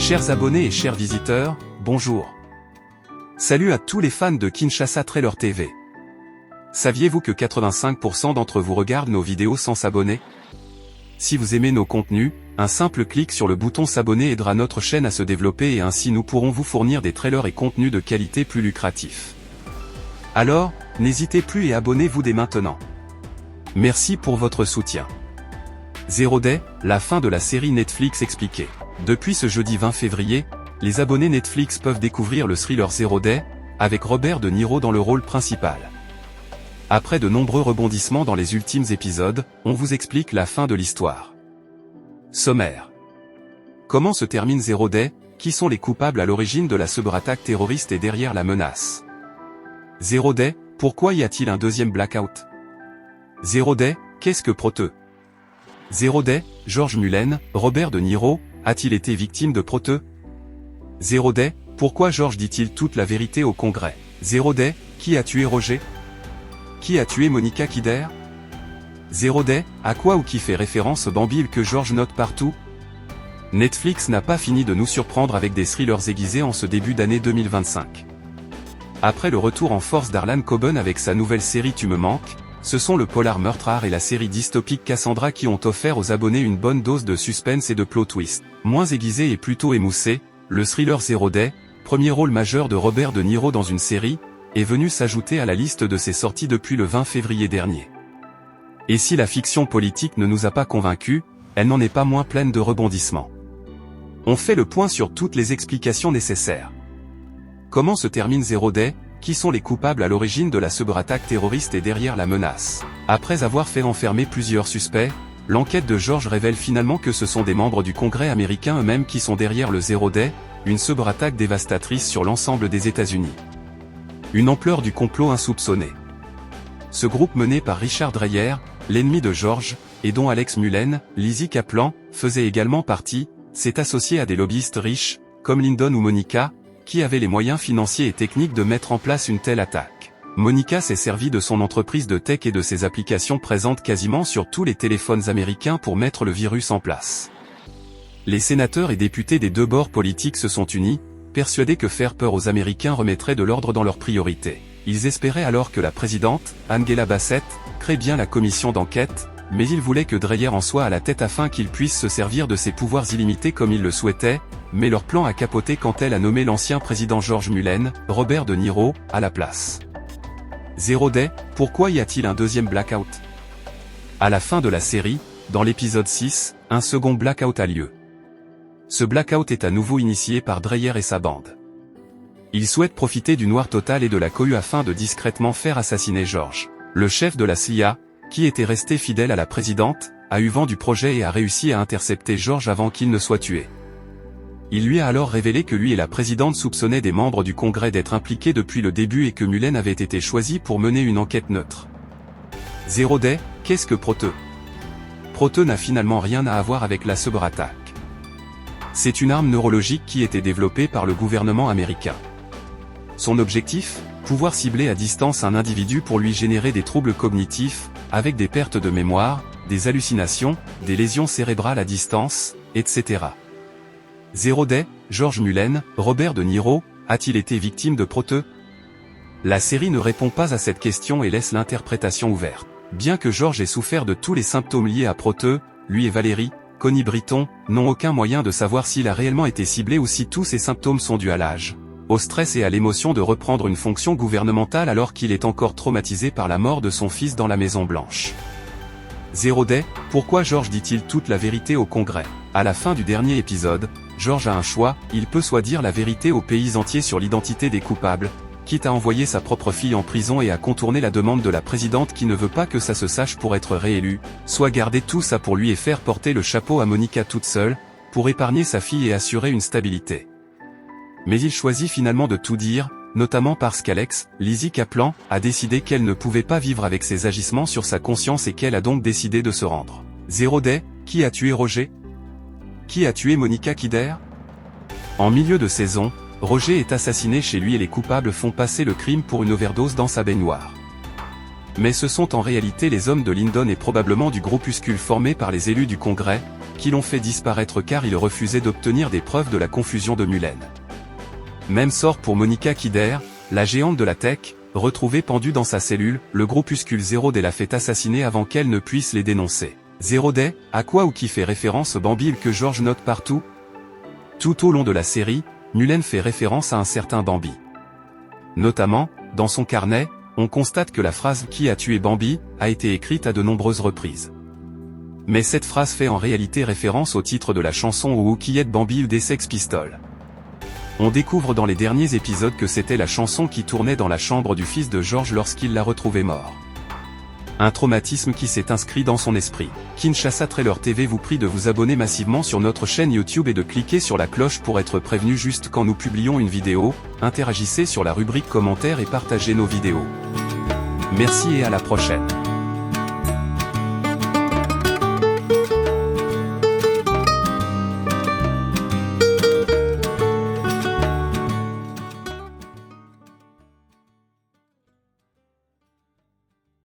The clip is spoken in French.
Chers abonnés et chers visiteurs, bonjour. Salut à tous les fans de Kinshasa Trailer TV. Saviez-vous que 85% d'entre vous regardent nos vidéos sans s'abonner? Si vous aimez nos contenus, un simple clic sur le bouton s'abonner aidera notre chaîne à se développer et ainsi nous pourrons vous fournir des trailers et contenus de qualité plus lucratifs. Alors, n'hésitez plus et abonnez-vous dès maintenant. Merci pour votre soutien. Zero Day, la fin de la série Netflix expliquée. Depuis ce jeudi 20 février, les abonnés Netflix peuvent découvrir le thriller Zero Day, avec Robert De Niro dans le rôle principal. Après de nombreux rebondissements dans les ultimes épisodes, on vous explique la fin de l'histoire. Sommaire. Comment se termine Zero Day? Qui sont les coupables à l'origine de la cyberattaque terroriste et derrière la menace? Zero Day, pourquoi y a-t-il un deuxième blackout? Zero Day, qu'est-ce que Proteux? Zero Day, George Mullen, Robert De Niro, a-t-il été victime de Proteux? Zero Day, pourquoi George dit-il toute la vérité au Congrès? Zero Day, qui a tué Roger? Qui a tué Monica Kidder? Zero Day, à quoi ou qui fait référence Bambi que George note partout? Netflix n'a pas fini de nous surprendre avec des thrillers aiguisés en ce début d'année 2025. Après le retour en force d'Harlan Coben avec sa nouvelle série Tu me manques, ce sont le polar Meurtre et la série dystopique Cassandra qui ont offert aux abonnés une bonne dose de suspense et de plot twist. Moins aiguisé et plutôt émoussé, le thriller Zero Day, premier rôle majeur de Robert De Niro dans une série, est venu s'ajouter à la liste de ses sorties depuis le 20 février dernier. Et si la fiction politique ne nous a pas convaincus, elle n'en est pas moins pleine de rebondissements. On fait le point sur toutes les explications nécessaires. Comment se termine Zero Day? Qui sont les coupables à l'origine de la cyberattaque terroriste et derrière la menace? Après avoir fait enfermer plusieurs suspects, l'enquête de George révèle finalement que ce sont des membres du Congrès américain eux-mêmes qui sont derrière le Zero Day, une cyberattaque dévastatrice sur l'ensemble des États-Unis. Une ampleur du complot insoupçonnée. Ce groupe mené par Richard Dreyer, l'ennemi de George, et dont Alex Mullen, Lizzie Kaplan, faisait également partie, s'est associé à des lobbyistes riches, comme Lyndon ou Monica, qui avaient les moyens financiers et techniques de mettre en place une telle attaque. Monica s'est servie de son entreprise de tech et de ses applications présentes quasiment sur tous les téléphones américains pour mettre le virus en place. Les sénateurs et députés des deux bords politiques se sont unis, persuadés que faire peur aux Américains remettrait de l'ordre dans leurs priorités. Ils espéraient alors que la présidente, Angela Bassett, crée bien la commission d'enquête, mais ils voulaient que Dreyer en soit à la tête afin qu'il puisse se servir de ses pouvoirs illimités comme il le souhaitait, mais leur plan a capoté quand elle a nommé l'ancien président George Mullen, Robert De Niro, à la place. Zero Day, pourquoi y a-t-il un deuxième blackout? À la fin de la série, dans l'épisode 6, un second blackout a lieu. Ce blackout est à nouveau initié par Dreyer et sa bande. Ils souhaitent profiter du noir total et de la cohue afin de discrètement faire assassiner George. Le chef de la CIA, qui était resté fidèle à la présidente, a eu vent du projet et a réussi à intercepter George avant qu'il ne soit tué. Il lui a alors révélé que lui et la présidente soupçonnaient des membres du Congrès d'être impliqués depuis le début et que Mullen avait été choisi pour mener une enquête neutre. Zero Day, qu'est-ce que Proteux? Proteux n'a finalement rien à voir avec la cyberattaque. C'est une arme neurologique qui était développée par le gouvernement américain. Son objectif? Pouvoir cibler à distance un individu pour lui générer des troubles cognitifs, avec des pertes de mémoire, des hallucinations, des lésions cérébrales à distance, etc. Zero Day, George Mullen, Robert De Niro, a-t-il été victime de Proteux? La série ne répond pas à cette question et laisse l'interprétation ouverte. Bien que George ait souffert de tous les symptômes liés à Proteux, lui et Valérie, Connie Britton, n'ont aucun moyen de savoir s'il a réellement été ciblé ou si tous ces symptômes sont dus à l'âge, au stress et à l'émotion de reprendre une fonction gouvernementale alors qu'il est encore traumatisé par la mort de son fils dans la Maison Blanche. Zero Day, pourquoi George dit-il toute la vérité au Congrès? À la fin du dernier épisode, George a un choix, il peut soit dire la vérité au pays entier sur l'identité des coupables, quitte à envoyer sa propre fille en prison et à contourner la demande de la présidente qui ne veut pas que ça se sache pour être réélue, soit garder tout ça pour lui et faire porter le chapeau à Monica toute seule, pour épargner sa fille et assurer une stabilité. Mais il choisit finalement de tout dire, notamment parce qu'Alex, Lizzie Kaplan, a décidé qu'elle ne pouvait pas vivre avec ses agissements sur sa conscience et qu'elle a donc décidé de se rendre. Zero Day, qui a tué Roger? Qui a tué Monica Kidder? En milieu de saison, Roger est assassiné chez lui et les coupables font passer le crime pour une overdose dans sa baignoire. Mais ce sont en réalité les hommes de Lyndon et probablement du groupuscule formé par les élus du Congrès, qui l'ont fait disparaître car il refusait d'obtenir des preuves de la confusion de Mulen. Même sort pour Monica Kider, la géante de la tech, retrouvée pendue dans sa cellule, le groupuscule Zero Day l'a fait assassiner avant qu'elle ne puisse les dénoncer. Zero Day, à quoi ou qui fait référence Bambi que George note partout? Tout au long de la série, Mulen fait référence à un certain Bambi. Notamment, dans son carnet, on constate que la phrase « Qui a tué Bambi ?» a été écrite à de nombreuses reprises. Mais cette phrase fait en réalité référence au titre de la chanson Who Killed Bambi des Sex Pistols. On découvre dans les derniers épisodes que c'était la chanson qui tournait dans la chambre du fils de George lorsqu'il l'a retrouvé mort. Un traumatisme qui s'est inscrit dans son esprit. Kinshasa Trailer TV vous prie de vous abonner massivement sur notre chaîne YouTube et de cliquer sur la cloche pour être prévenu juste quand nous publions une vidéo. Interagissez sur la rubrique commentaires et partagez nos vidéos. Merci et à la prochaine.